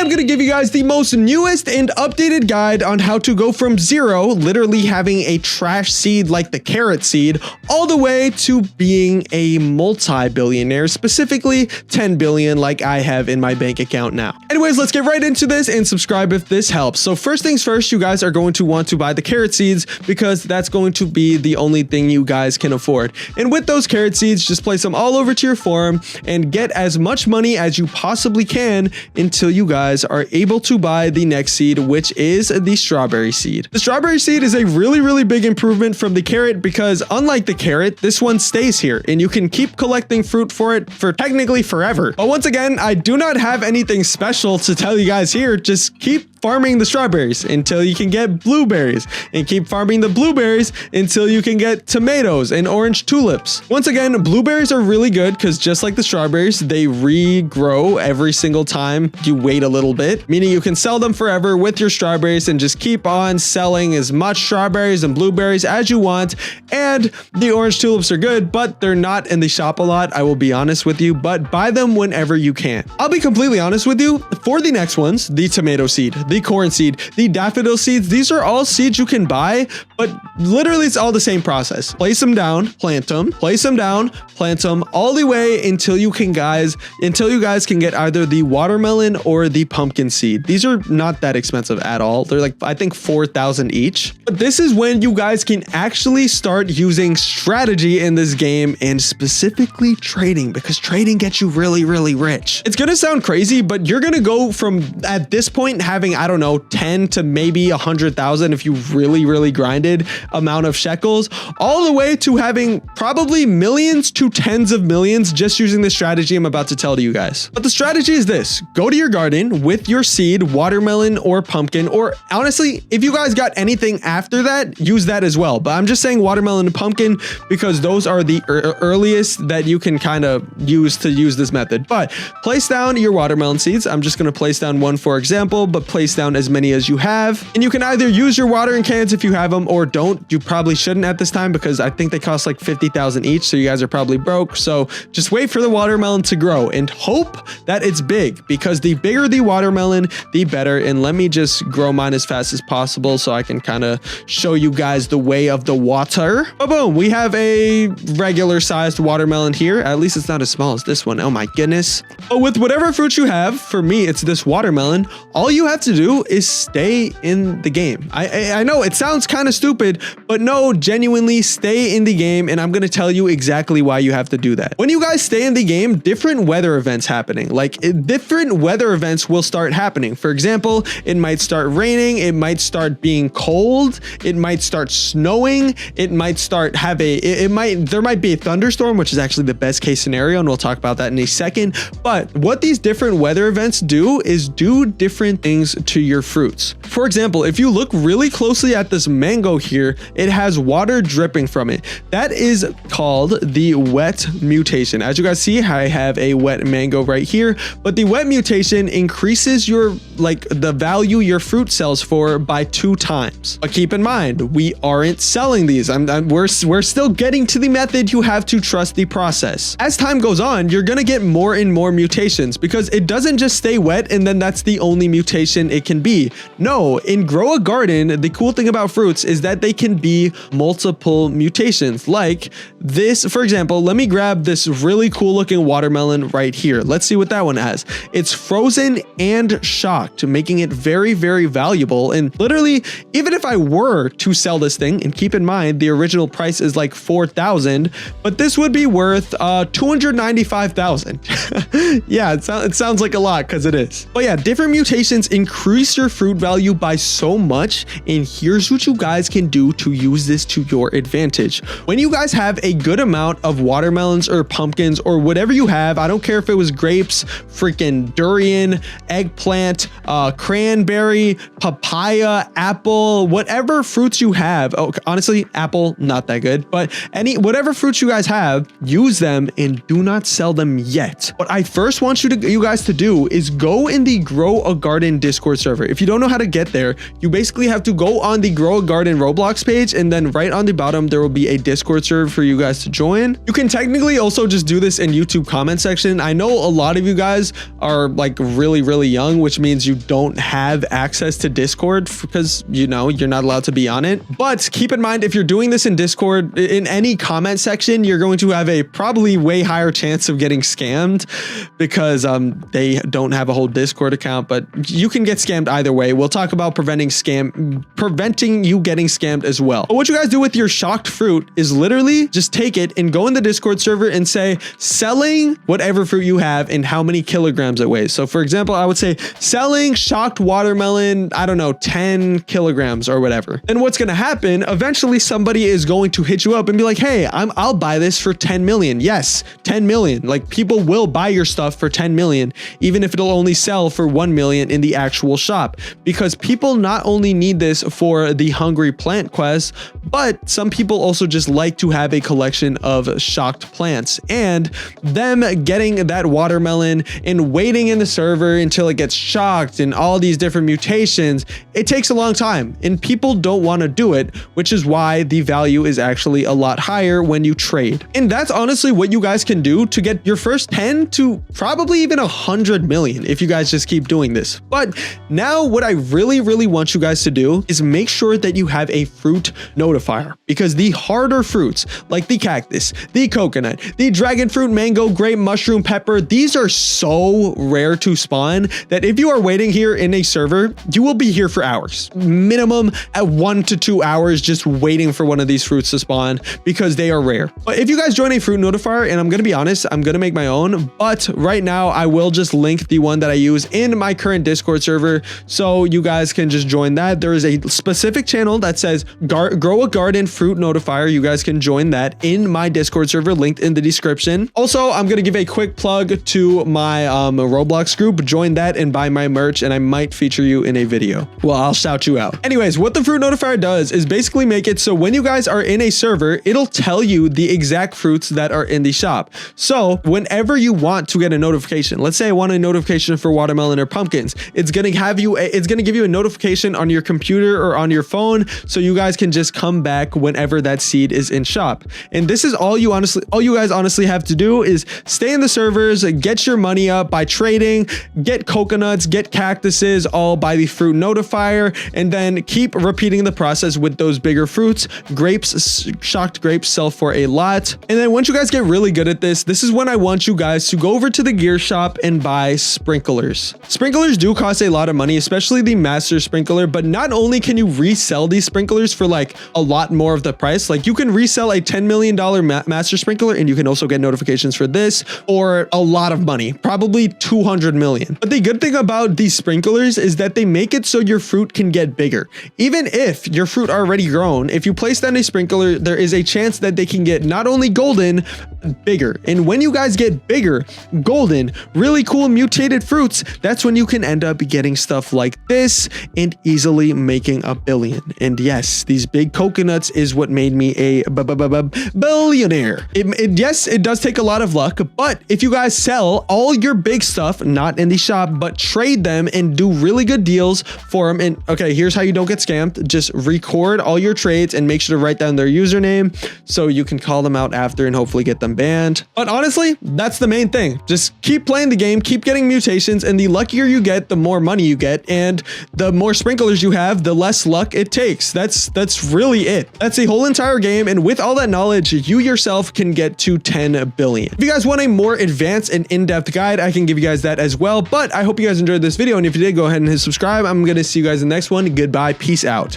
I'm going to give you guys the most newest and updated guide on how to go from zero, literally having a trash seed like the carrot seed, all the way to being a multi-billionaire, specifically 10 billion like I have in my bank account now. Anyways, let's get right into this and subscribe if this helps. So first things first, you guys are going to want to buy the carrot seeds because that's going to be the only thing you guys can afford. And with those carrot seeds, just place them all over to your farm and get as much money as you possibly can until you guys are able to buy the next seed, which is the strawberry seed. The strawberry seed is a really big improvement from the carrot because unlike the carrot, this one stays here and you can keep collecting fruit for it for technically forever. But once again, I do not have anything special to tell you guys here. Just keep farming the strawberries until you can get blueberries, and keep farming the blueberries until you can get tomatoes and orange tulips. Once again, blueberries are really good because just like the strawberries, they regrow every single time you wait a little bit, meaning you can sell them forever with your strawberries and just keep on selling as much strawberries and blueberries as you want. And the orange tulips are good, but they're not in the shop a lot, I will be honest with you, but buy them whenever you can. I'll be completely honest with you, for the next ones, the tomato seed, the corn seed, the daffodil seeds, these are all seeds you can buy, but literally it's all the same process. Place them down, plant them, place them down, plant them, all the way until you guys can get either the watermelon or the pumpkin seed. These are not that expensive at all. They're like, I think 4,000 each. But this is when you guys can actually start using strategy in this game, and specifically trading, because trading gets you really rich. It's gonna sound crazy, but you're gonna go from, at this point, having, I don't know, 10 to maybe 100,000 if you really grinded amount of shekels, all the way to having probably millions to tens of millions just using the strategy I'm about to tell to you guys. But the strategy is this: go to your garden with your seed, watermelon or pumpkin, or honestly, if you guys got anything after that, use that as well. But I'm just saying watermelon and pumpkin because those are the earliest that you can kind of use this method. But place down your watermelon seeds. I'm just going to place down one for example, but place down as many as you have. And you can either use your watering cans if you have them or don't. You probably shouldn't at this time because I think they cost like 50,000 each. So you guys are probably broke. So just wait for the watermelon to grow and hope that it's big, because the bigger the watermelon, the better. And let me just grow mine as fast as possible so I can kind of show you guys the way of the water. Oh, boom. We have a regular sized watermelon here. At least it's not as small as this one. Oh my goodness. But with whatever fruit you have, for me, it's this watermelon. All you have to do is stay in the game. I know it sounds kind of stupid, but no, genuinely stay in the game. And I'm going to tell you exactly why you have to do that. When you guys stay in the game, different weather events happening, like different weather events will start happening. For example, it might start raining. It might start being cold. It might start snowing. It might start there might be a thunderstorm, which is actually the best case scenario. And we'll talk about that in a second. But what these different weather events do is do different things to your fruits. For example, if you look really closely at this mango here, it has water dripping from it. That is called the wet mutation. As you guys see, I have a wet mango right here, but the wet mutation increases the value your fruit sells for by 2 times. But keep in mind, we aren't selling these. We're still getting to the method. You have to trust the process. As time goes on, you're gonna get more and more mutations because it doesn't just stay wet and then that's the only mutation it can be. No, in Grow a Garden, the cool thing about fruits is that they can be multiple mutations. Like this, for example, let me grab this really cool looking watermelon right here. Let's see what that one has. It's frozen and shocked, making it very valuable. And literally, even if I were to sell this thing, and keep in mind, the original price is like 4,000, but this would be worth 295,000. Yeah, it sounds like a lot because it is. But yeah, different mutations increase your fruit value by so much. And here's what you guys can do to use this to your advantage. When you guys have a good amount of watermelons or pumpkins or whatever you have, I don't care if it was grapes, freaking durian, eggplant, cranberry, papaya, apple, whatever fruits you have. Oh, honestly, apple, not that good, but whatever fruits you guys have, use them and do not sell them yet. What I first want you guys to do is go in the Grow a Garden Discord server. If you don't know how to get there, you basically have to go on the Grow a Garden Roblox page, and then right on the bottom, there will be a Discord server for you guys to join. You can technically also just do this in YouTube comment section. I know a lot of you guys are like really young, which means you don't have access to Discord because, you know, you're not allowed to be on it. But keep in mind, if you're doing this in Discord, in any comment section, you're going to have a probably way higher chance of getting scammed because they don't have a whole Discord account, but you can get scammed either way. We'll talk about preventing you getting scammed as well. But what you guys do with your shocked fruit is literally just take it and go in the Discord server and say selling whatever fruit you have and how many kilograms it weighs. So for example, I would say selling shocked watermelon, I don't know, 10 kilograms or whatever. Then what's going to happen? Eventually somebody is going to hit you up and be like, hey, I'll buy this for 10 million. Yes, 10 million. Like, people will buy your stuff for 10 million, even if it'll only sell for 1 million in the actual shop, because people not only need this for the hungry plant quest, but some people also just like to have a collection of shocked plants, and them getting that watermelon and waiting in the server until it gets shocked and all these different mutations, it takes a long time and people don't want to do it, which is why the value is actually a lot higher when you trade. And that's honestly what you guys can do to get your first 10 to probably even 100 million if you guys just keep doing this. But now what I really want you guys to do is make sure that you have a fruit notifier, because the harder fruits like the cactus, the coconut, the dragon fruit, mango, grape, mushroom, pepper, these are so rare to spawn that if you are waiting here in a server, you will be here for hours, minimum at 1 to 2 hours, just waiting for one of these fruits to spawn because they are rare. But if you guys join a fruit notifier, and I'm going to be honest, I'm going to make my own, but right now I will just link the one that I use in my current Discord server, so you guys can just join that. There is a specific channel that says grow a garden fruit notifier. You guys can join that in my Discord server, linked in the description. Also, I'm going to give a quick plug to my Roblox group. Join that and buy my merch, and I might feature you in a video. Well, I'll shout you out. Anyways, what the fruit notifier does is basically make it so when you guys are in a server, it'll tell you the exact fruits that are in the shop. So whenever you want to get a notification, let's say I want a notification for watermelon or pumpkins, it's going to give you a notification on your computer or on your phone, so you guys can just come back whenever that seed is in shop. And this is all you guys honestly have to do is stay in the servers, get your money up by trading, get coconuts, get cactuses, all by the fruit notifier, and then keep repeating the process with those bigger fruits. Grapes, shocked grapes sell for a lot. And then once you guys get really good at this is when I want you guys to go over to the gear shop and buy sprinklers. Sprinklers do cost a lot of money, especially the master sprinkler, but not only can you resell these sprinklers for like a lot more of the price, like you can resell a $10 million master sprinkler and you can also get notifications for this for a lot of money, probably 200 million. But the good thing about these sprinklers is that they make it so your fruit can get bigger. Even if your fruit are already grown, if you place down a sprinkler, there is a chance that they can get not only golden, bigger. And when you guys get bigger, golden, really cool mutated fruits, that's when you can end up getting stuff like this and easily making a billion. And yes, these big coconuts is what made me a billionaire. Yes, it does take a lot of luck, but if you guys sell all your big stuff, not in the shop, but trade them and do really good deals for them. And okay, here's how you don't get scammed. Just record all your trades and make sure to write down their username so you can call them out after and hopefully get them banned. But honestly, that's the main thing. Just keep playing the game, keep getting mutations, and the luckier you get, the more money you get, and the more sprinklers you have, the less luck it takes. That's really it. That's the whole entire game, and with all that knowledge, you yourself can get to 10 billion. If you guys want a more advanced and in-depth guide, I can give you guys that as well, but I hope you guys enjoyed this video, and if you did, go ahead and hit subscribe. I'm gonna see you guys in the next one. Goodbye, peace out.